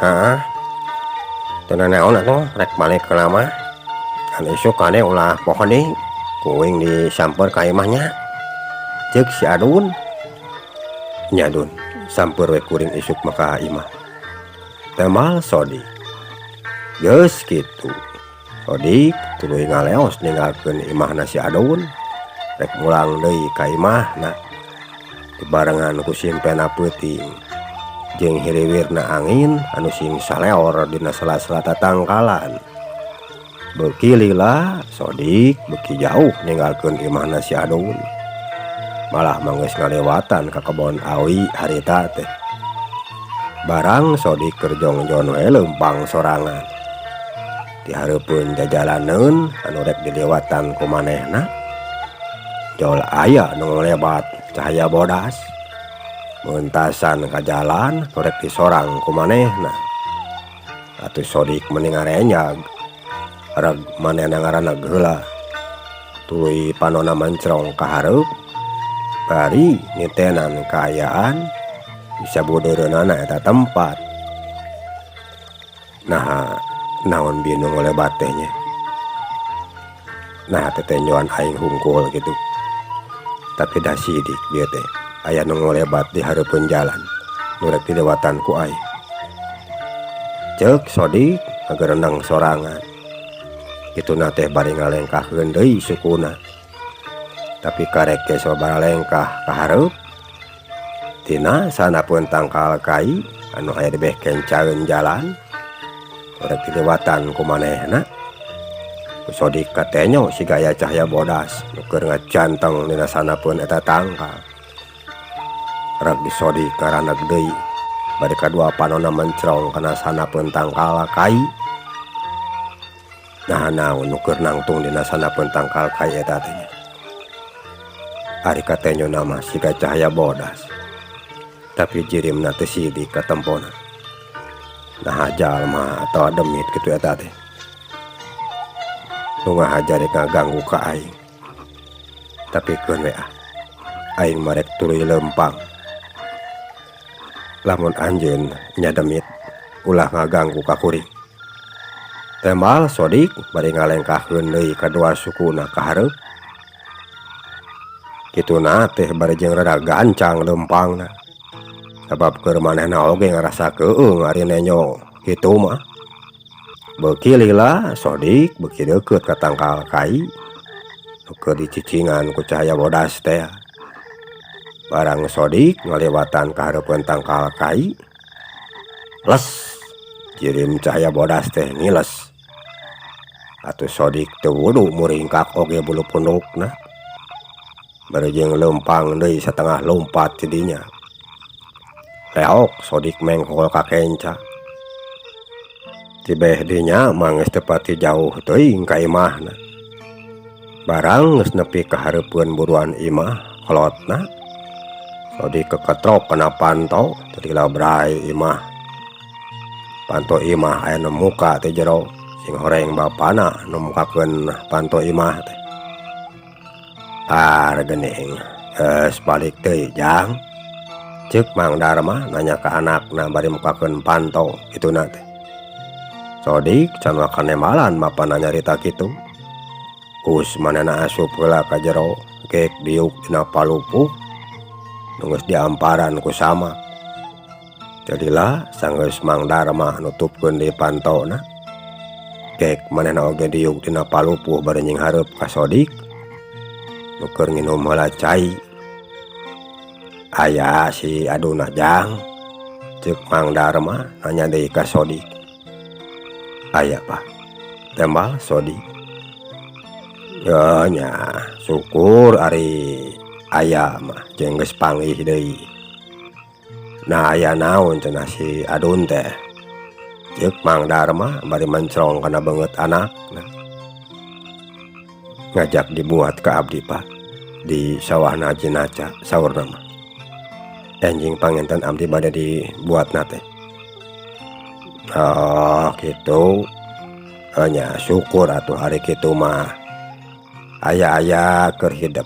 Heeh, teu naon atuh rek balik heula mah. Kan isuk kade ulah poho deui, kuing disamper ka imahnya. Ceuk si Adun. Nya Dun, samper we kuring isuk mah ka imah. Teu mal Sodik. Geus kitu. Sodik tuluy ngaleos ninggalkeun imahna si Adun. Rek mulang deui ka imahna. Dibarengan ku simpena peuting. Jeung hiriwirna angin anu sing saleor dina sela-sela tatangkalan. Beuki lila Sodik beuki jauh ninggalkeun imahna si Adun. Malah manggeus ngalewatan ka kebon awi harita teh. Barang Sodik keur jongjon we leumpang sorangan. Di hareupeun jajalaneun anu rek dilewatan ku manehna. Jol aya nu ngelebat cahaya bodas. Meuntasan ka jalan nu rek disorang ku manehna. Atuh Sodik mending ngarenyag. Arag manehna ngaranna heula. Tuluy panonna mencrong ka hareup. Bari nitenan kaayaan bisa budeureunana eta tempat. Nah, naon binu ngelebat teh nya. Nah, tetenjoan aing hungkul gitu. Tapi dah sidik bieu teh aya nu ngelebat di hareupeun jalan nu rek dilewatan ku aing. Ceuk Sodik ngagerenang sorangan. Kituna teh bari ngalengkahkeun deui sukuna. Tapi karek ge sababaraha lengkah ka hareup. Tina sanapeun tangkal kai anu aya di beh kencaeun jalan rek dilewatan ku manehna. Ku Sodik katenyo siga aya cahaya bodas nu keur ngacanteng dina sanapeun eta tangkal. Rek di Sodik ngaraneg deui bari kadua panonna mencrong kana sanapeun tangkal kai. Nah naon nu keur nangtung dina sanapeun tangkal kai eta teh. Ari katenyo nama siga cahaya bodas. Tapi jirimna teu sidik ka tempona. Nah jalma atawa demit kitu eta teh. Nu ngahajar ngaganggu ka aing. Tapi keun we aing mah rek tuluy leumpang. Lamun anjeun nya demit ulah ngaganggu ka kuring. Temal Sodik bari ngalengkahkeun deui kadua sukuna ka hareup. Kituna teh bari jeung rada gancang leumpangna. Sabab keur manehna oge ngarasa keueung ari nenyo kitu mah. Beuki lila Sodik beuki deukeut ka tangkal kai nu keur dicicingan ku cahaya bodas teh. Barang Sodik ngalewatan ka hareupeun tangkal kai. Les jirim cahaya bodas teh ngiles. Atuh Sodik teu wudu muringkak oge bulu pundukna. Bari jeung leumpang deui satengah lompat ti dinya. Reok Sodik mengkol ka kenca. Ti beh dinya manggeus teu pati jauh teuing ka imahna. Barang geus nepi ka hareupeun buruan imah kolotna. Sodik keketrok kana panto teu dilabrai imah. Panto imah aya nu muka teh jero sing horeng bapana nu mukakeun panto imah teh. Geuning geus balik deui jang. Ceuk Mang Darma nanya ka anakna bari mukakeun panto kituna teh. Sodik can kanemalan mapana nyarita kitu. Us manehna asup heula ka jero gek diuk dina palupuh nu geus diamparan ku samak. Jadilah sanggeus Mang Darma nutupkeun di pantona. Gek manehna oge diuk dina palupuh bari nying hareup ka Sodik. Nu keur nginum heula cai. Aya si Aduna jang. Ceuk Mang Darma nanya deui ka Sodik. Aya Pak. Tembal Sodik. Ya nya syukur ari aya mah jeung geus panggih deui. Nah aya naon cenah si Adun teh. Ceuk Mang Darma bari mencrong kana beungeut anakna. Ngajak dibuat ka abdi Pak di sawahna Jinaca saurna mah. Enjing panginten abdi bade dibuatna teh. Oh kitu. Nya syukur atuh hari kitu mah. Aya-aya keur hidup.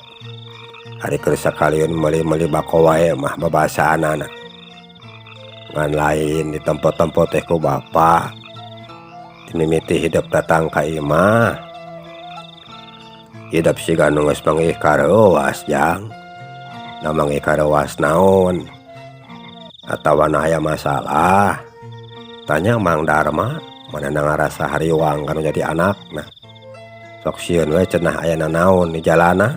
Hari keur sakalian meuli-meuli bako wae mah babasaanana. ngan lain di tempat-tempat teh ku bapa dimimiti hidup datang ka imah hidup siga nu geus mangih karewas jang da mangih karewas naon atawa na aya masalah tanya Mang Darma mana ngarasa hariwang kanu jadi anakna sok sieun we cenah aya naon di jalana.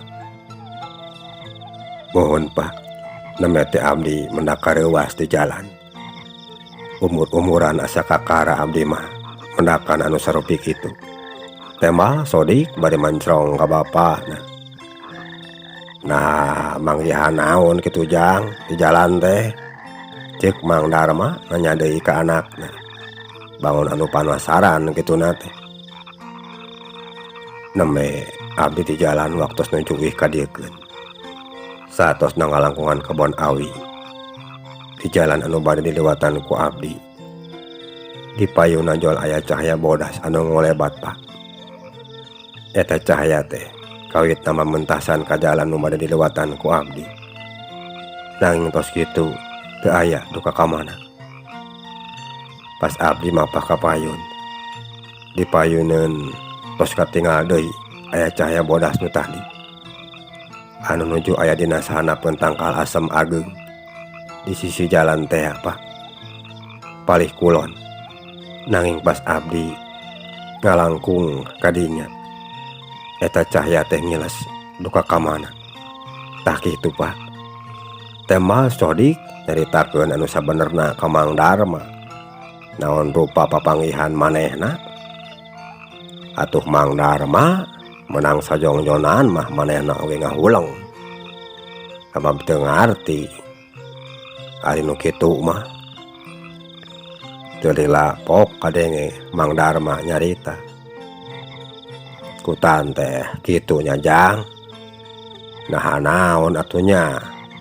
Mohon Pak namete abdi mendak karewas di jalan umur-umuran asa kakara abdi mah mendakan anu sarupi kitu tema sodik bari mancrong ka bapana nah manggihan naon kitu jang di jalan teh cek Mang Darma nanya deui ka anakna bangun anu panasaran kitu nate neme abdi di jalan waktos nujuih ka diekeun satos nangalangkungan kebon awi di jalan anu bade dilewatan ku abdi di payuna jol aya cahaya bodas anu ngolebat Pak eta cahaya teh kawit nama mentasan ka jalan anu bade dilewatan ku abdi nanging tos kitu teu aya duka ka mana pas abdi mapah ka payun di payuneun tos katinggal deui aya cahaya bodas nu tadi anu nuju aya dina sahanapun tangkal asem ageng di sisi jalan teh Pak palih kulon nanging pas abdi ngalangkung kadinya eta cahaya teh ngiles duka ka mana tah kitu Pak tema sodik nyaritakeun anu sabenerna ka Mang Darma naon rupa papanggihan manehna atuh Mang Darma menang sajongjonan mah manehna oge ngahuleng sabab teu ngarti ari nu kitu mah teu dilapok kadenge Mang Darma nyarita kutan teh kitu nya jang nah naon atunya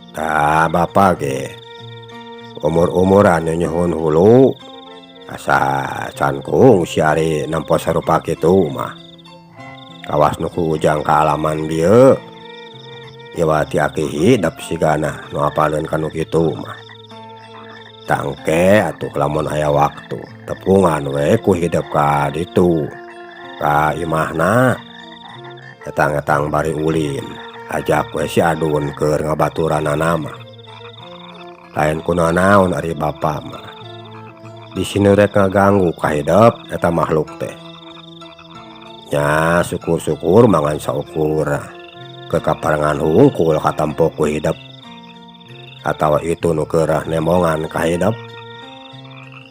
da bapa ge umur-umuran nyuhun hulu asa cankung si ari nampo sarupa kitu mah kawas nu ku ujang ka alaman dieu iwati aki hidap sigana nu apaleun kanu kitu mah tangke atuh lamun aya waktu tepungan we ku hidap ka ditu ka imahna etang-etang bari ulin ajak we si adun keur ngabaturanana mah lain kuna naon ari bapa mah di sini rek ngaganggu ka hidap eta makhluk teh nya syukur-syukur mangan saukur ke kaparangan hungkul katampo ku hidap atawa itu nu keurah nemongan ka hidap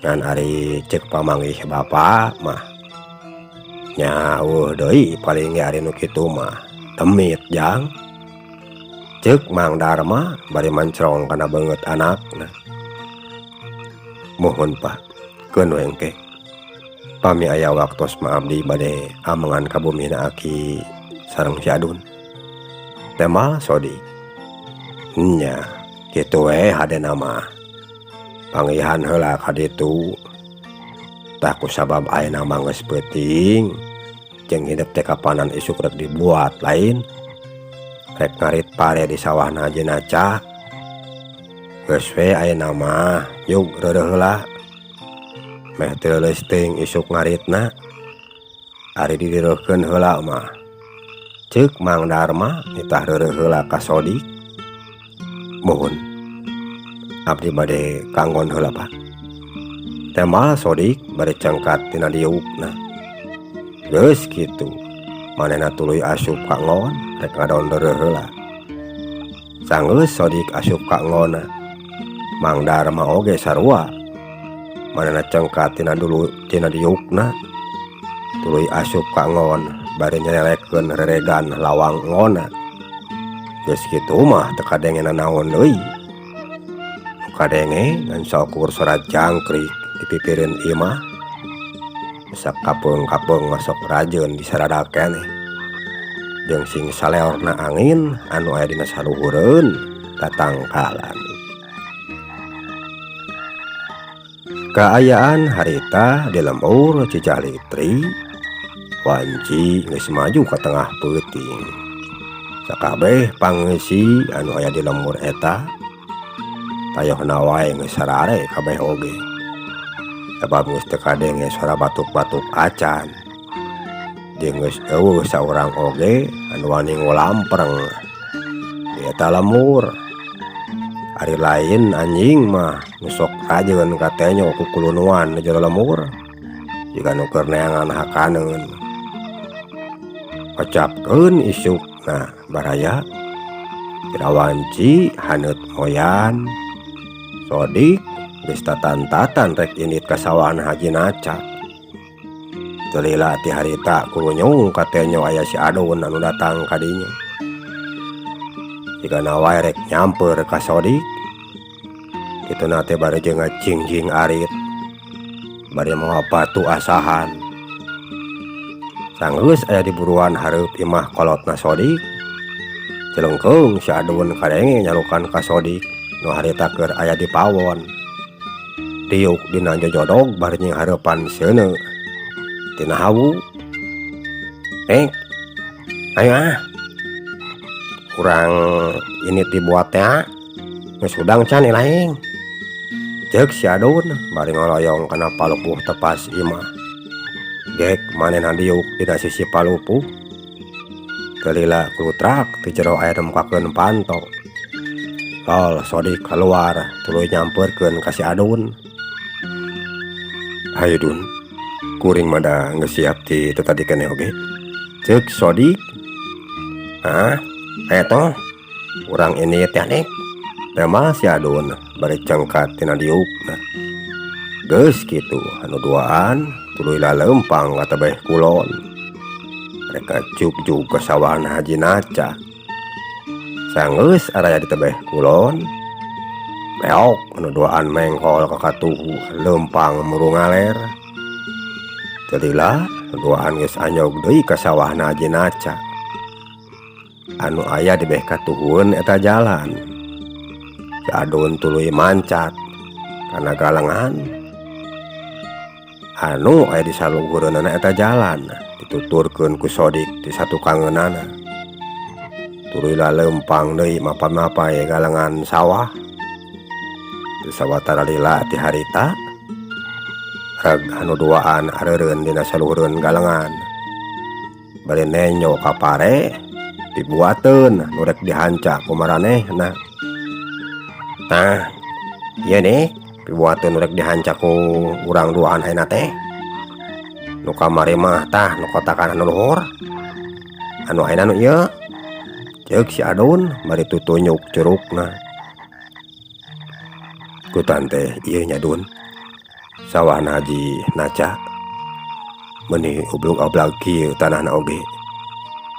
ngan ari cek pamanggih bapa mah nya deui paling ge ari nu kitu mah temit jang cek Mang Darma bari mancrong kana beungeut anakna mohon Pak keun we engke pami aya waktos ma abdi bade amengan ka bumina aki sareng si adun tema sodi nya kitu we hadena mah panggihan heula ka ditu tah kusabab ayeuna mah geus peuting jeung hidup teh kapanan isuk rek dibuat lain rek ngarit pare di sawahna jenacah geus we ayeuna mah yug reureuh heula meh teu leus teuing isuk ngaritna ari didireuhkeun heula mah ceuk Mang Darma nitah reureuh heula ka sodik mohon abdi bade kanggon heula Pak temal sodik bade cengkat tina diukna geus kitu manehna tuluy asup ka ngon rek ngadon reureuh heula sanggeus sodik asup ka ngonna Mang Darma oge sarua manehna cengkat tina diukna tuluy asup ka ngon bari nyelelekeun reregan lawang ngonna geus kitu mah teu kadenge naon deui nu kadenge ngan saukur sorat jangkrik dipipireun imah sak kapeung-kapeung masuk rajeun disaradak keneh jeung sing saleorna angin anu aya dina saluhureun tatangkalan. Kaayaan harita di lembur Cicalitri wanci geus maju ka tengah peuting sakabeh pangeusi anu aya di lembur eta ayohna wae geus sarare kabeh oge. Sabab geus teu kadenge suara batuk-batuk acan. Jeung geus eueuh saurang oge anu wani ngolampreng di eta lemur. Ari lain anjing mah nu sok rajeun katenyo ku kulunuan di jero lemur. Jika nu keur neangan hakaneun. Ocapkeun isukna baraya. Irawanci haneut moyan. Sodik geus tatan-tatan rek indit ka sawahan Haji Naca. Teu lila ti harita kurunyung katenyo aya si Adun anu datang ka dinya. Jika wae rek nyamper ka Sodik. Kituna teh bari jeung ngajingjing arit. Bari moal batu asahan. Sanggeus aya di buruan hareup imah kolotna Sodik. Celengkeung si Adun kadenge nyalukan ka Sodik nu harita keur aya di pawon. Tiuk dina jojodog bari nying hareupan seuneu tina hawu. Ayo kurang ini dibuat ya geus hudang can laing. Ceuk si Adun bari ngoloyong kana palupuh tepas imah. Gek manehna diuk dina sisi palupuh. Teu lila kulutrak ti jero aya nemkakeun panto. Lol Sodik keluar tuluy nyamperkeun ka si Adun. Hayu Dun, kuring mada geus siap ti teu tadi keneh oge. Ceuk Sodik. Eta urang ini teh nek. Tema si Adun bari cengkat tina diukna. Geus kitu anu duaan tuluy lalempang ka tebeh kulon. Mereka juk-juk ka sawahan Haji Naca. Sanggeus araya di tebeh kulon. Meok anu duaan mengkol ka katuhu lempang muru ngaler. Teu lila duaan geus anyog deui ka sawahan Haji Naca. Anu aya di beh katuhun eta jalan. Si Adun tuluy mancat kana galengan. Anu aya di saluhureunana eta jalan dituturkeun ku Sodik di satu kangeunana. Tuluy lalempang deui mapa-mapae galengan sawah. Di sawatara lila ti harita reg anu duaan areureun dina saluhureun galengan. Bari nenyo ka pare dibuateun nu rek dihanca ku maranehna. Tah, ieu nih dibuateun nu rek dihanca ku urang duaan hayeuna teh. Nu kamari mah tah nu kotakan anu luhur. Anu ayeuna nu ieu. Ceuk si Adun bari tutunyuk curugna. Kutan teh ieu nya Dun. Sawahan Haji Naca. Meuni ublug-ablag kieu tanahna oge.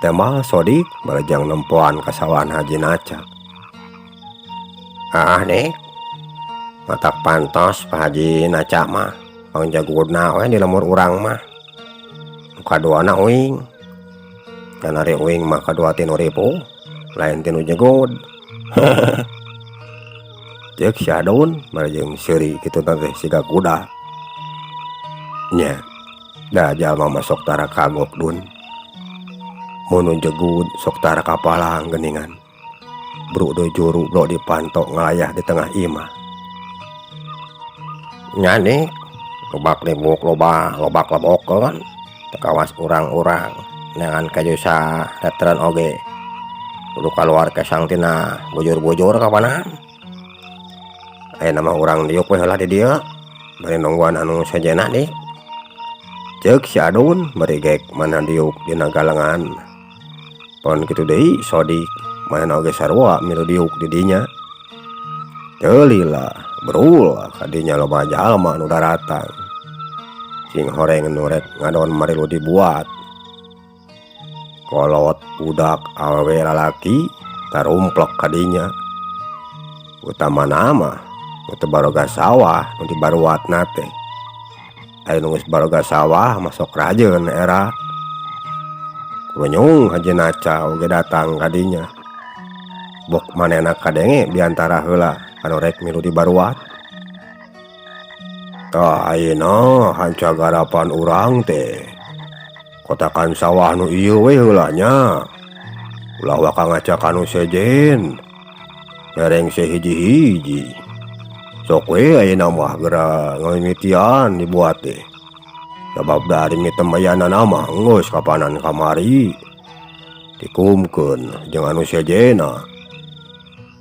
Tema Sodik barejang nempoan ka sawahan Haji Naca. Nek matak pantos Pak Haji Naca mah pangjaguna we di lemur urang mah. Nu kaduana uing. Kana ari uing mah kadua tinu ribu lain tinu jegod. Ceuk si Adun barejang seuri kitu teh siga kuda. Nya da jalma masuk tara kagok Dun. Mun jegud sok tara kapalang geuningan. Bro do juru bro dipantok ngalayah di tengah imah. Nyane lobak libuk lobak lebokeun tekawas urang-urang neangan kajusa dateuran oge. Kudu kaluar kesang tina bujur-bujur kapanan. Aya nama urang diuk we heula di dieu. Bari nungguan anu sejenna dik. Ceuk si Adun bari gek mana diuk dina galengan. Pon kitu deui Sodik manehna oge sarua milu diuk di dinya. Teu lila berul ka dinya loba jalma anu daratang. Sing horeng nu rek ngadon marilu dibuat. Kolot budak awewe lalaki tarumplek ka dinya. Utamana mah nu teu baroga sawah nu dibaruatna teh. Aya nu geus baroga sawah masuk rajeun era. Kunyung Haji Naca oge datang kadinya. Bok manehna kadenge diantara heula anu rek milu dibaruat. Tah ayeuna hanca garapan urang teh. Kotakan sawah nu ieu we heula nya. Ulah waka ngacak anu sejen. Mereng sehiji-hiji. sok we ayeuna mah geura ngamimitian dibuat deh. Sabab dari mitemayanan mah geus kapanan kamari dikumkeun jeung anu sejena.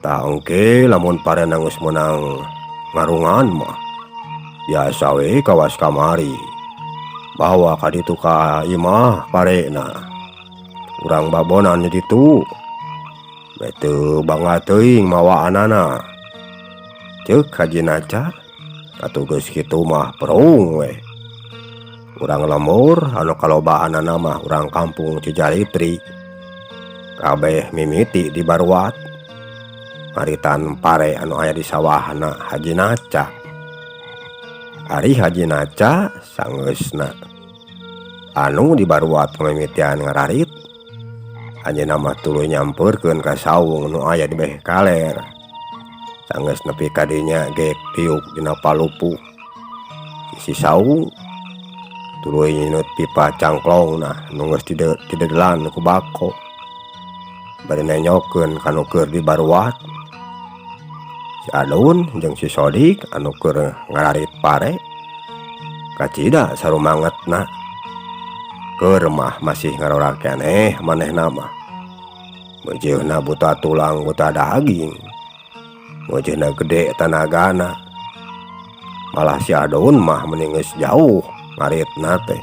Tah engke lamun parena geus meunang ngarungan mah biasa we kawas kamari bawa ka ditu ka imah parena urang babonan di ditu bete bangga teuing mawa anana ceuk Haji Naca atuh geus kitu mah perung we urang lemur anu kalobaanana mah urang kampung Cijaritri kabeh mimiti di Baruat maritan pare anu aya di sawahna Haji Naca. Ari Haji Naca sanggeusna anu di Baruat mamimitian ngararit anjeunna mah tuluy nyampeurkeun ka saung nu aya di beh kaler. Sanggeus nepi ka dinya ge tiuk dina palupu isi saung tuluy nyeunut pipa cangklongna nu geus didedelan ku bako bari nenyokeun kanu keur di Baruat. Si Adun jeung si Sodik anu keur ngararit pare kacida sarumangetna keur mah masih ngarora keneh manehna mah beujeuhna buta tulang buta daging wajahna gede tanagana. Malah si Adun mah mending geus jauh ngaritna teh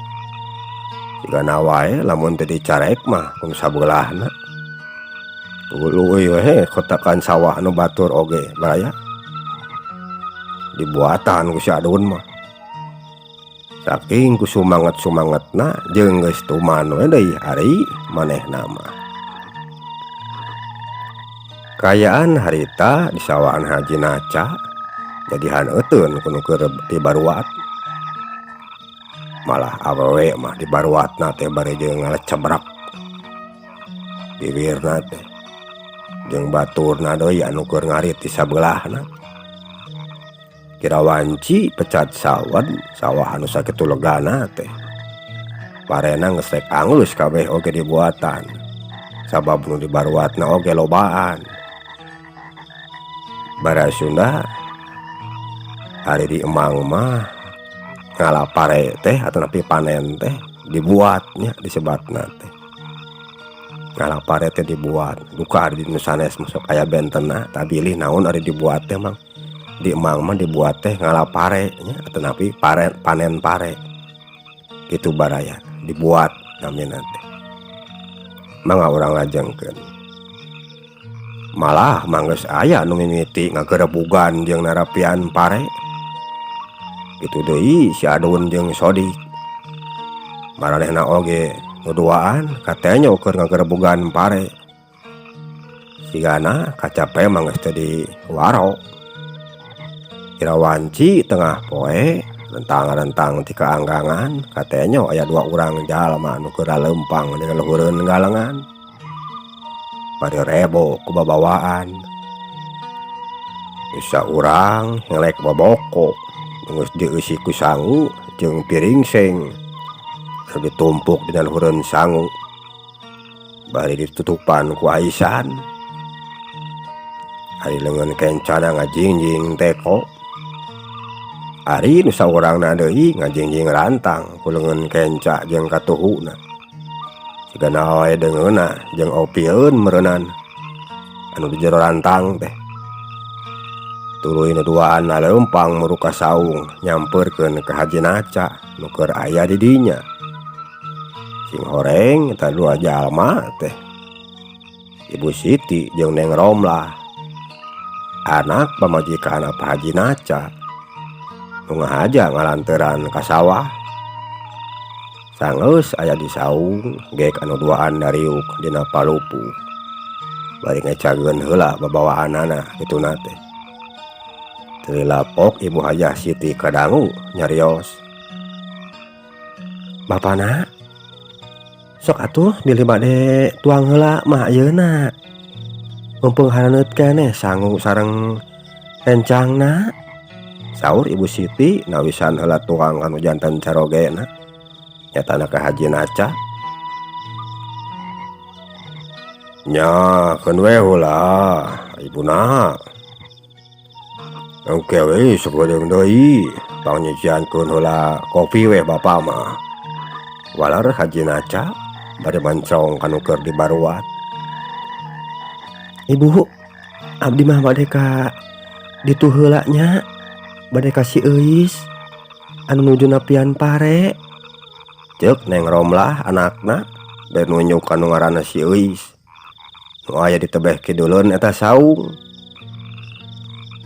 sigana wae lamun teu dicarek mah kun sabelahna tuluy we kotakan sawah anu batur oge baraya dibuatan ku si Adun mah saking ku sumanget-sumangetna jeung geus tuman we deui ari manehna mah. Kayaan harita di sawahan Haji Naca jadihan euteun ku nu keur di Baruat. Malah awewe mah di Baruatna teh bari jeung ngalecebrak bibirna teh jeung baturna deui anu keur ngarit di sabelahna. Kira wanci pecat sawan sawah anu sakitu legana teh parena geus rek angus kabeh oge dibuatan sabab nu di Baruatna oge lobaan. Bara Sunda hari di emang mah ngalapare teh atau napi panen teh dibuatnya disebatna teh ngalapare teh dibuat duka ari di nusanes masuk aya bentena tabilih naon ari dibuat teh mang di emang mah dibuat teh ngalapare nya atau napi panen pare gitu baraya dibuat namina teh mangga urang lajengkeun. Malah manggeus aya nu mimiti ngagerebugan jeung narapian pare kitu deui si Adun jeung Sodik maranehna oge nuduaan katanya keur ngagerebugan pare sigana kacape manggeus teu di waro. Kira wanci tengah poe rentang-rentang ti kaanggangan katanya aya 2 urang jalma nu keur lempang di luhureun galengan bari rebo ku babawaan. Bisa urang ngelek baboko geus dieusi ku sangu jeung piring seng keur ditumpuk dina luhureun sangu bari ditutupan ku aisan. Ari leungeun kencana ngajingjing teko ari nu saurangna deui ngajingjing rantang ku leungeun kenca jeung katuhuna sigana wae deungeunna jeung opieun meureunana anu di jero rantang teh tuluy nuduaan leumpang muruka saung nyampeurkeun ka Haji Naca nu keur aya di dinya. Sing horeng eta 2 jalma teh Ibu Siti jeung Neng Romlah anak pamajikan Pak Haji Naca nu ngahaja ngalanteuran ka sawah. Sanggeus aya di saung gek anu duaan dariuk dina palupu bari ngecageun heula babawaanana kituna teh. Teu lapok Ibu Hajah Siti kadangu nyarios, "Bapana sok atuh bilih bade tuang heula mah ayeuna mumpung haraneut keneh sangu sareng rencangna," saur Ibu Siti nawisan heula tuang anu janten carogena nyatana ka Haji Naca. "Nya keun we heula ibuna," Oke weh segodeng deui pangnyuciankeun heula kopi weh bapa mah. Walar haji naca bade mancong kanu keur dibaruat. Ibu, abdi mah bade ka ditu heula nya, bade ka si Euis anu nuju nepian pare. Ceuk Neng Romlah anakna bade nunjuk anu ngaranna si Euis. Nu aya di tebeh kiduleun eta saung.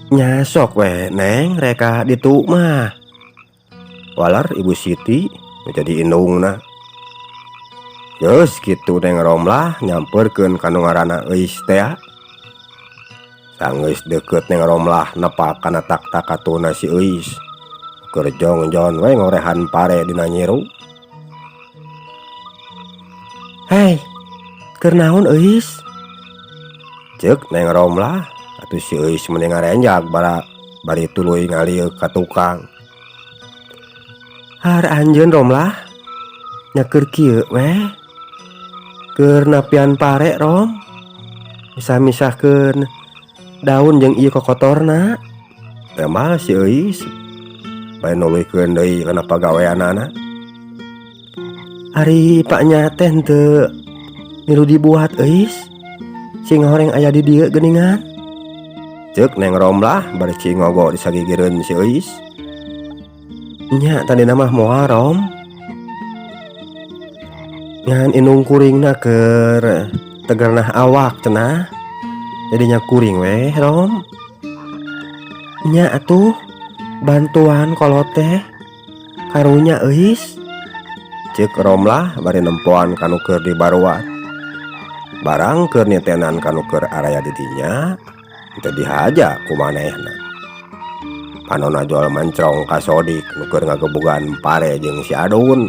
Nya sok weh Neng reka ditu mah. Walar Ibu Siti jadi indungna. Geus kitu Neng Romlah nyamperkeun kanu ngaranna Euis teh. Sanggeus deukeut Neng Romlah nepak kana tak-takatuna si Euis. Keur jongjon we ngorehan pare dina nyiru. Hei, keur naon Euis? Ceuk Neng Romlah atuh si Euis mending ngarenjak bari tuluy ngalieu ka tukang. Har anjeun Romlah, nya keur kieu weh. Keur napian pare Rom. Misah-misahkeun daun jeung ieu kokotorna. Teh mah si Euis bae nuluykeun deui kana pagaweanana. Ari Pak nya teh henteu milu dibuat Euis. Sing horeng aya di dieu geuningan. Ceuk Neng Romlah bari cingogo disagigireun si Euis. Nya tadina mah moal Rom. Ngan indung kuringna keur tegerna awak cenah. Jadinya kuring weh Rom. Nya atuh bantuan kolot teh karunya Euis. Ceuk Romlah bari nempoan kanu keur dibaruat. Barang keur nitenan kanu keur araya di dinya teu dihaja ku manehna. Panonna jual mancrong ka Sodik nu keur ngagebugan pare jeung si Adun.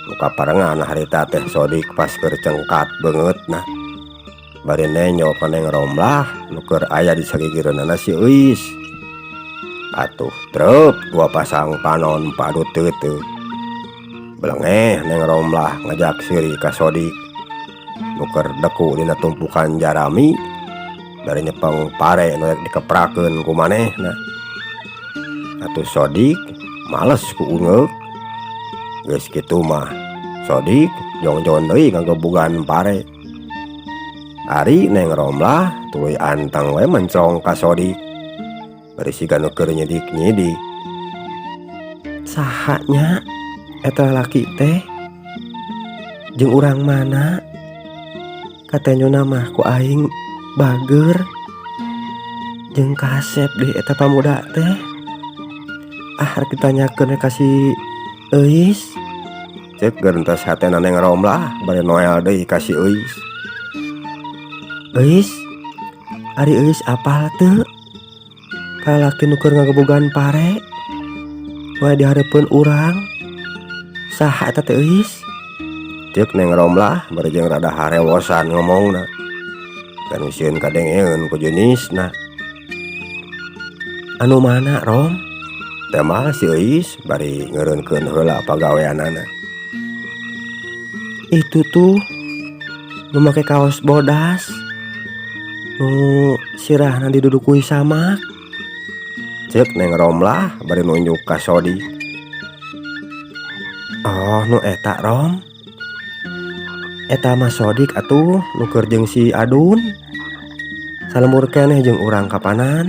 Nu kaparengan harita teh Sodik pas keur cengkat beungeutna. Bari nenyo ka Neng Romlah nu keur aya di sagigireunana si Euis. Atuh treup dua pasang panon padut teuteu. Belengeh Neng Romlah ngajak siri ka Sodik nu keur deku dina tumpukan jarami. Dari nyepeng pare nu rek dikeprakeun ku manehna. Atuh Sodik males ku ungeuk. Geus kitu mah Sodik jongjon deui ngagebugan pare. Ari Neng Romlah tuluy anteng we mencong ka Sodik. Bari siga nu keur nyidik-nyidik. Saha nya eta lalaki teh? Jeung urang mana? Katanyona mah ku aing bager jeung kasep deui eta pamuda teh. Rek ditanyakeun ka si Euis. Ceuk geuntos hatena Neng Romlah bari noel deui ka si Euis. Euis, ari Euis apal teu? Ka lalaki nu keur ngagebugan pare wae di hareupeun urang. Saha eta teh Euis? Ceuk Neng Romlah bari jeung rada harewosan ngomongna. Kan usieun kadengeun ku jenisna. Anu mana Rom? Teh mah si Euis bari ngeureunkeun heula pagaweanana. Itu tuh nu make kaos bodas. Nu sirahna didudukui samak. Ceuk Neng Romlah bari nunjuk ka Sodik. Oh nu eta Rom. Eta mah Sodik atuh nu keur jeung si Adun. Salemur keneh jeung urang kapanan.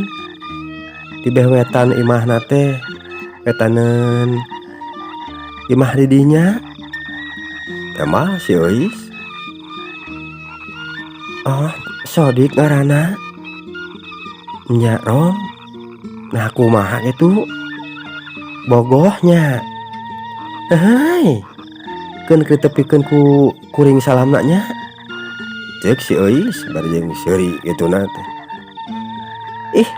Di beh wetan imahna teh wetaneun imah di dinya. Teh mah si Euis. Oh Sodik ngaranna. Nya Rom. Nah kumaha itu? Bogohnya. Hei. Keun kitepikeun ku kuring salamna nya. Ceuk si Euis bari jeung seuri kituna teh. Ih,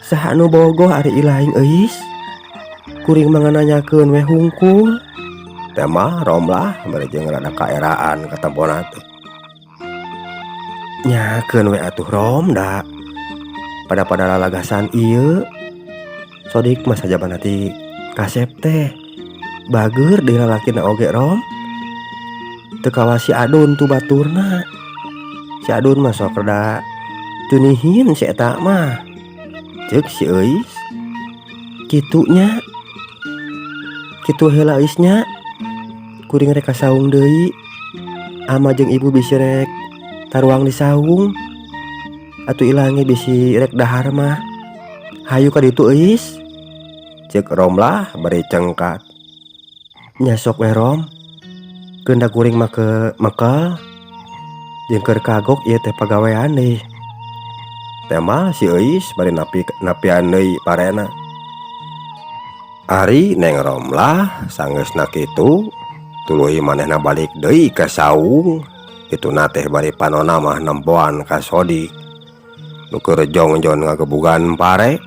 saha nu bogoh ari ilaing Euis? Kuring mah ngananyakeun we hungkul. Teh mah Romlah bari jeung rada kaeraan katempona teh. Nyakeun we atuh Rom da. Pada lalagasan ieu. Sodik mah sajabana ti kasep teh. Bager deui lalakina oge Rom. Teu kawa si Adun tu baturna. Si Adun mah sok rada teu nihin si eta mah. Cek si Eis. Kitunya kitu heula Eisnya. Kuring rek saung deui. Ama jeung ibu bisi rek taruang di saung. Atuh ilange bisi rek dahar mah. Hayu ka ditu Eis. Cek Romlah bari cengkat. Nya sok we Rom. Keundak kuring mah ke mekel. Jeung keur kagok ieu teh pagawean deui. Tema si Eis bari napian deui parena. Ari Neng Romlah sanggeusna kitu tuluy manehna balik deui ka saung. Kituna teh bari panonna mah nempoan ka Sodik nu keur jongjon ngagebugan pare.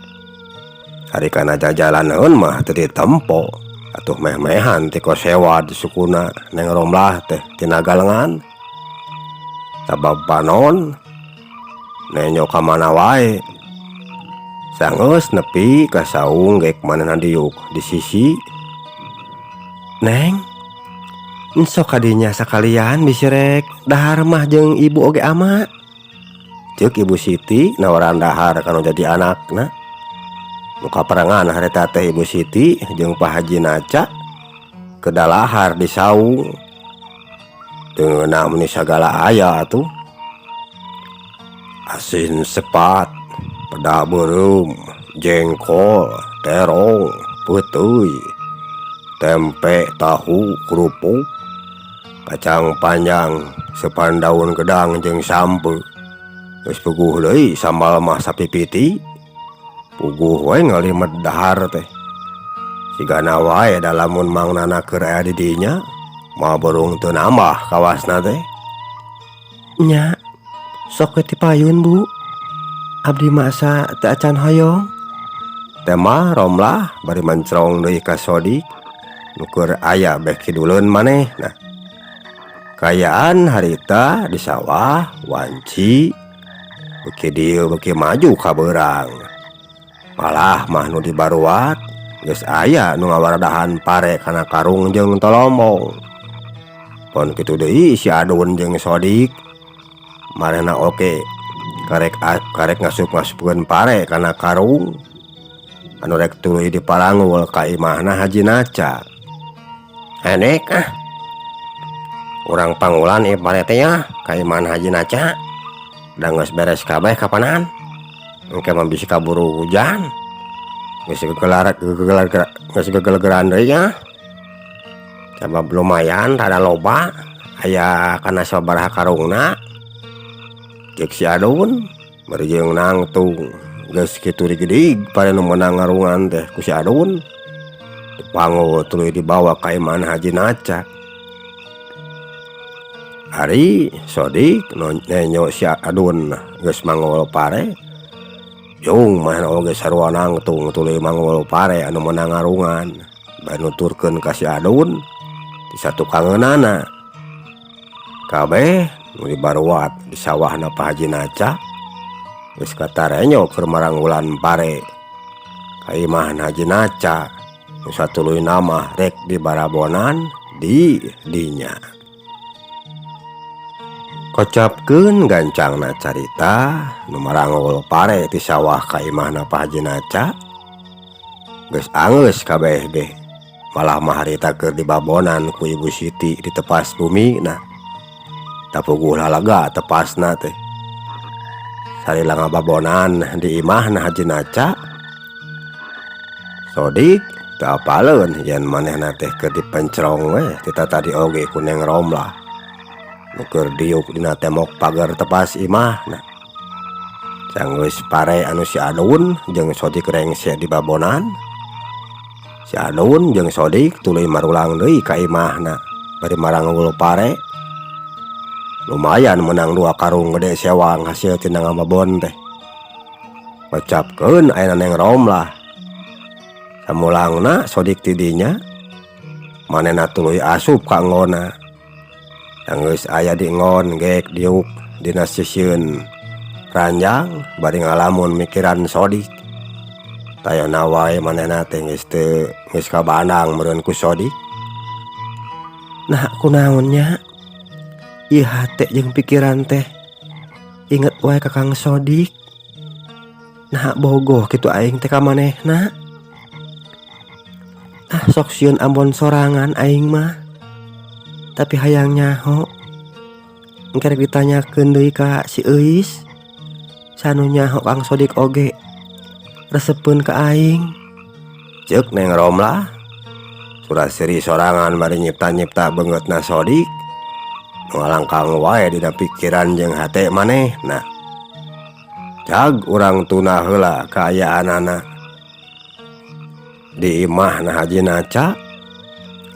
Ari kana jajalaneun mah teu ditempo atuh meh-mehan ti kosewa di sukuna Neng Romlah teh tina galengan. Sabab panon nenyo ka mana wae. Sanggeus nepi ka saung gek manehna diuk di sisi. Neng, sok kadinya sakalian bisi rek dahar mah jeung ibu oge ama. Ceuk Ibu Siti nawaran dahar kanu jadi anakna. Nu kaperangan harita teh Ibu Siti jeung Pak Haji Naca kedalahar di saung. Teu euna meni sagala aya atuh. Asin sepat, peda beureum, jengkol, terong, peutuy, tempe, tahu, kerupuk, kacang panjang, sepan daun gedang jeung sampe. Geus puguh deui sambal mah sapipiti. Puguh we ngalimet dahar teh. Sigana wae da lamun mangnana keur aya di dinya, mah burung teu nambah kawasna teh. Nya, sok we ti payun Bu. Abdi masa teu acan hoyong. Tema Romlah bari mencrong deui ka Sodik nu keur aya beh kiduleun manehna. Kayaan harita di sawah wanci beuki dieu beuki maju ka beurang. Malah mah nu dibaruat geus aya nu ngawaradahan pare kana karung jeung tolombong. Pon kitu deui si Adun jeung Sodik marena oke karek ngasup-ngasupkeun pare kana karung anu rek tuluy diparangul ka imahna Haji Naca. Enek urang pangulan ieu pare teh ya ka imahna Haji Naca. Da geus beres kabeh kapanan. Engke mah bisi kaburu hujan. Geus gegelegeran deui ya. Sabab lumayan rada loba aya kana sabaraha karungna. Cek si Adun bari jeung nangtung geus kitu digedig pare nu meunang ngarungan teh ku si Adun dipangul tuluy dibawa ka imahna Haji Naca. Ari Sodik nenyo si Adun geus mangul pare jeung mah oge sarua nangtung tuluy mangul pare anu meunang ngarungan bari nuturkeun ka si Adun di satu kangeunana. Kabeh nu dibaruat di sawahna Pak Haji Naca geus katarenyo keur maranggulan pare ka imahna Haji Naca nu satuluy nama rek dibarabonan di dinya. Kocapkeun gancangna carita nu marangul pare ti sawah ka imahna Pak Haji Naca geus angeus kabeh deh. Malah mah harita keur dibabonan ku Ibu Siti di tepas bumina. Tapuguh lalaga tepasna teh. Sarila ngababonan di imahna Haji Naca. Sodik teu apaleun yen manehna teh keur dipencrong we ti tadi oge ku Neng Romlah. Nu keur diuk dina tembok pagar tepas imahna. Sanggeus pare anu si Adun jeung Sodik rengse di babonan. Si Adun jeung Sodik tuluy marulang deui ka imahna bari marangul pare. Lumayan menang 2 karung gede sewang hasil tina ngababon teh. Kocapkeun ayeuna Neng Romlah. Samulangna Sodik ti dinya manehna tuluy asup ka nggona. Sanggeus aya di ngon gek diuk dina sisieun ranjang bari ngalamun mikiran Sodik. Tayona wae manehna teh geus kabandang meureun ku Sodik. Nah kunaon nya? Ieu hate jeung pikiran teh inget wae ka Kang Sodik. Nah bogoh gitu aing teh ka manehna. Sok sieun ambon sorangan aing mah. Tapi hayang nyaho. Engkerek ditanyakeun deui ka si Euis. Sanu nyaho Kang Sodik oge. Resepeun ka aing. Ceuk Neng Romlah. Surah seri sorangan bari nyipta-nyipta beungeutna Sodik. Nu alangkang wae dina pikiran jeung hate manehna. Jag urang tuna heula kaayaanana. Di imah na Haji Naca.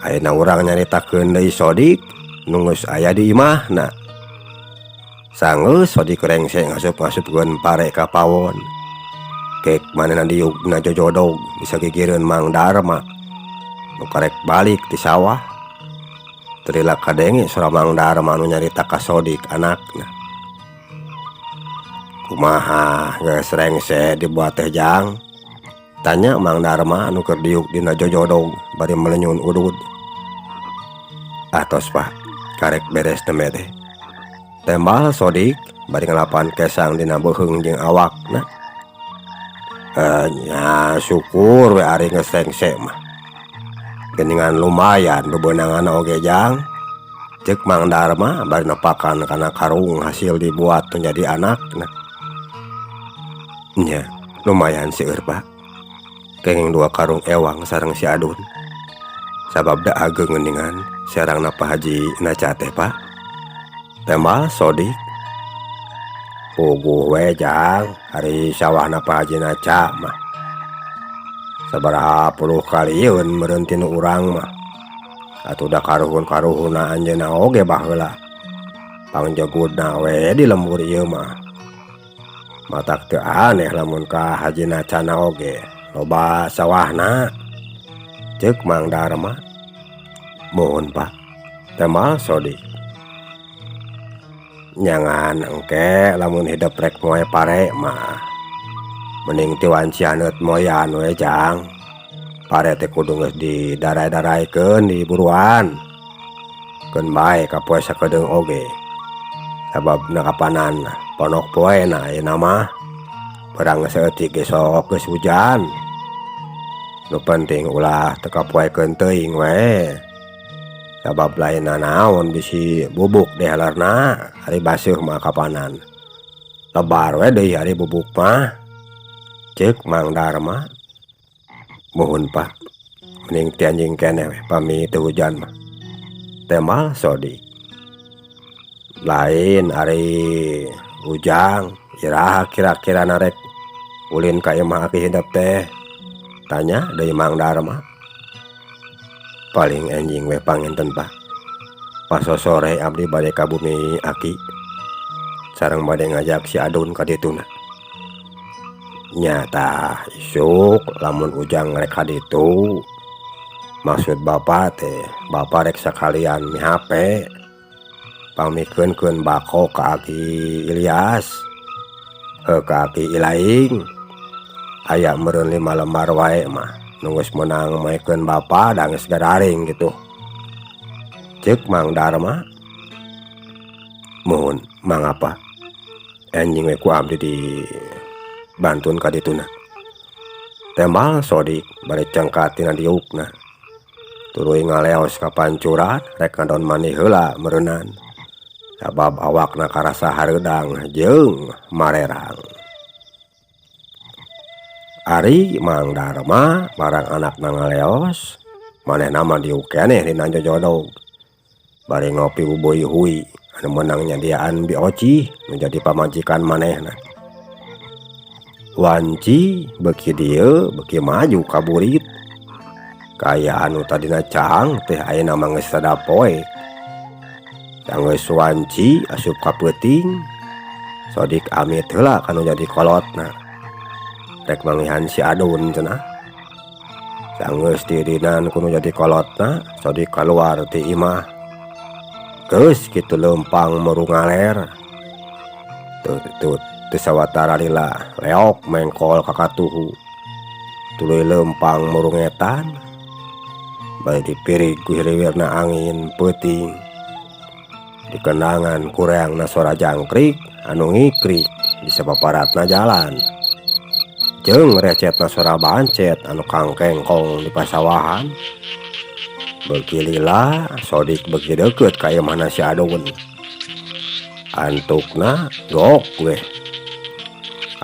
Ayeuna urang nyaritakeun deui Sodik nu geus aya di imahna. Sanggeus Sodik rengse ngasup-ngasupkeun pare ka pawon. Kek manehna diugna jojodog bisa gigireun Mang Darma. Nu karek balik ti sawah. Terila kadenge sora Mang Darma nu nyarita ka Sodik anakna. Kumaha geus rengse dibuat teh Jang? Tanya Mang Darma anu keur diuk dina jojodog bari melenyun udud. Atos Pak, karek beres teme teh. Tembal Sodik bari ngalapan kesang dina beuheung jeung awakna. Nya syukur we ari geus rengse mah. Geningan lumayan bebeunangan oge Jang. Ceuk Mang Darma bari nepakan kana karung hasil dibuat menjadi anakna. Nya lumayan seueur Pak. Kenging 2 karung ewang sareng si Adun. Sabab da ageng geningan sarengna Pak Haji Naca teh Pak. Tembal Sodik. Puguh we Jang, hari sawahna Pak Haji Naca mah. Sabaraha puluh kalieun meureun tinu urang mah. Atuh da karuhun-karuhuna anjeunna oge baheula. Pangjogudna we di lembur ieu mah. Matak teu aneh lamun ka Haji Nacana oge. Loba sawahna. Ceuk Mang Darma. Mohon Pak. Tembal Sodik. Nyangan engke lamun hidup rek moe pare mah. Mending ti wancianeut moyan we Jang. Pare teh kudu geus didarai-daraikeun di buruan. Keun bae ka poe sakedeung oge. Sababna kapanan ponok poena ayeuna mah. Perang saeutik ge sok geus hujan. Nu penting ulah teu kapoekeun teuing we. Sabab lainna naon bisi bubuk dehalerna hari baseuh mah kapanan. Lebar we deui hari bubuk mah. Ceuk Mang Darma. Mohon Pak. Mending ti anjing keneh we pami teu hujan mah. Tembal Sodik. Lain ari Ujang iraha kira-kira narek ulin ka imah aki hidup teh. Tanya deui Mang Darma. Paling enjing we panginten Pak. Pas sore abdi bade ka bumi aki. Sareng bade ngajak si Adun ka dituna. Nyata isuk lamun Ujang rek ka ditu. Maksud Bapak teh, Bapak rek sakalian mi HP. Pamikeun bako ka Aki Ilyas. Ka Aki Ilaing. Aya meureun 5 lembar wae mah. Nu geus meunang maekeun Bapak da geus gadaring gitu. Ceuk Mang Darma. Mohon Mang apa? Enjing we ku abdi di bantun ka dituna. Tembal Sodik bari cengkat tina diukna. Tuluy ngaleos ka pancuran rek ngadon manih heula meureunan. Sabab awakna karasa hareudang jeung marerang. Ari Mang Darma marang anakna ngaleos, manehna mah diuk keneh dina jojodog. Bari ngopi uboy hui anu meunang nyadiaan Bioci nu jadi pamajikan manehna. Wanci beuki dieu beuki maju ka burit. Kaya anu tadina cang teh ayeuna mah geus sada poe. Sanggeus wanci asup ka peuting. Sodik amit heula kanu jadi kolotna. Rek mangihan si Adun cenah. Sanggeus dirinan kudu jadi kolotna, Sodik kaluar ti imah. Geus kitu leumpang meuru ngaler. Teu sawatara lila leok mengkol ka katuhu. Tuluy leumpang meuru ngetan. Bari dipirig ku hiriwirna angin peuting. Dikendangan kureangna sora jangkrik anu ngikrik di sapaparatna jalan. jeung recetna sora bancet anu kangkengkong di pasawahan. Beuki lila Sodik beuki deukeut ka imahna si Adun. Antukna gok we.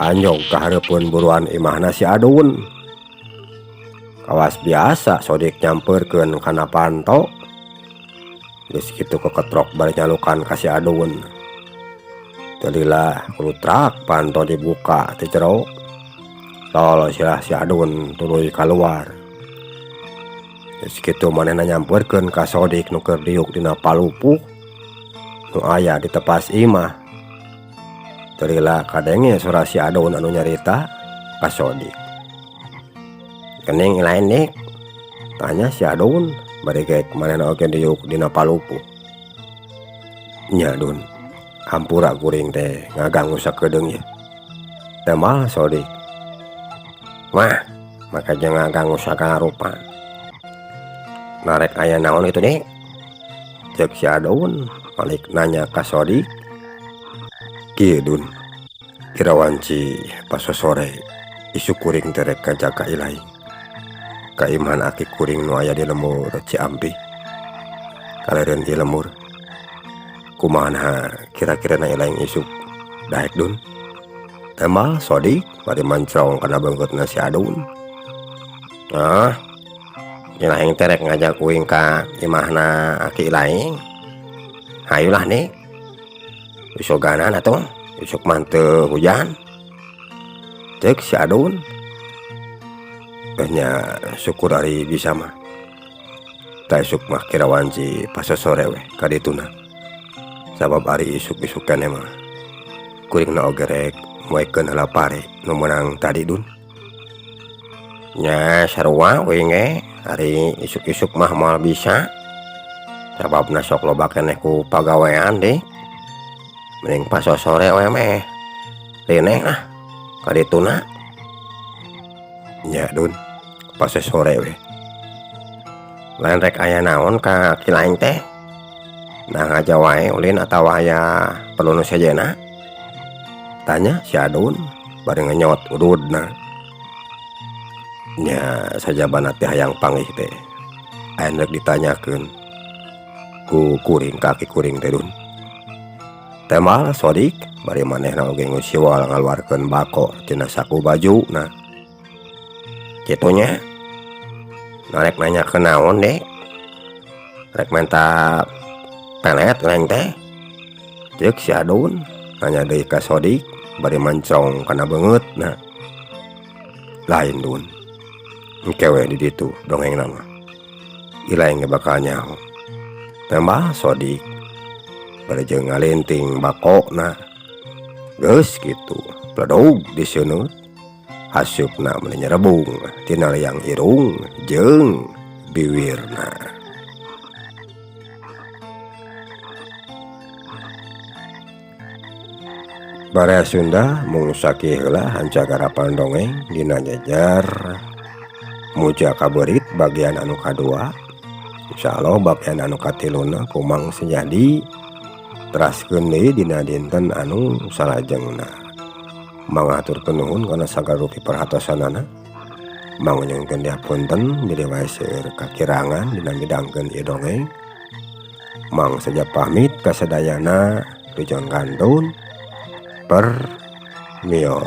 Anjog kahareupeun buruan imahna si Adun. Kawas biasa Sodik nyamperkeun kana panto. Geus kitu keketrok bari nyalukan ka si Adun. Teu lila kulutrak panto dibuka ti jero. Tol silah si Adun tuluy kaluar. Geus kitu manehna nyamperkeun ka Sodik nu keur diuk dina palupuh nu aya di tepas imah. Teu lila kadenge suara si Adun anu nyarita ka Sodik. "Kening lain dik?" tanya si Adun bari geek manehna oge diuk dina palupuh. "Nya Dun, hampura kuring teh ngaganggu sakedeung ye." "Teu moal Sodik." "Wah, maka jangan ngaganggu sagala rupa. Narek aya naon itu dik?" Cek si Adun balik nanya ka Sodik. "Kieu Dun, kirawanci pas sore isu kuring terek kajak ka Ilaing, ka iman aki kuring nu aya di lemur Ciampi. Kalereun ieu lemur, kumaha kira-kira na Ilaing isuk daek Dun?" "Teu moal Sodik," bari mancrong kana beungeutna si Adun. "Ah, Ilaing terek ngajak kuing ka imahna aki Ilaing. Hayulah nih, isoganan atuh, isuk mah teu hujan." Cek si Adun. "Nya syukur ari bisa mah. Ta isuk mah kirawanci pas sore we ka dituna. Sabab ari isuk-isuk keneh mah kuringna oge rek muekeun heula pare nu meunang tadi Dun." "Nya sarua uing ge ari isuk-isuk mah moal bisa. Sababna sok loba keneh ku pagawean dik. Mending pas sore we meh lineh ah ka dituna." "Nya Dun, pas sore we. Lain rek aya naon ka Kilaing teh? Nah aja wae ulin atawa aya perlu nu sejenna?" tanya si Adun bari ngenyot ududna. "Nya sajabana teh hayang panggih teh aya rek ditanyakeun ku kuring kaki kuring teh Dun." "Teu moal Sodik," bari manehna oge ngusiwal ngaluarkeun bako tina saku bajuna. "Kitu nya? Narek nanyakeun naon dek? Rek menta pelet leng teh?" Ceuk si Adun nanya deui ka Sodik bari mancrong kana beungeutna. "Lain Dun, engke we di ditu dongengna mah. Ilaing ge bakal nyaho." "Teu moal Sodik," bari jeung ngalinting bakona. Geus kitu pledog diseuneut hasupna meuli nyerebung tina liang irung jeung bibirna. Barea Sunda mung sakieu heula hancagarapan dongeng dina jajar Muja Kaberit bagian anu kadua. Insyaallah bagian anu katiluna kumang sejadi teraskeun deui dina dinten anu salajengna. Mangaturkeun nuhun kana sagarupi perhatosanana. Manganyengkeun dihapunten biri wae seueur kakirangan dina midangkeun ieu dongeng. Mang saja pamit kasadayana tujuan gantun permios.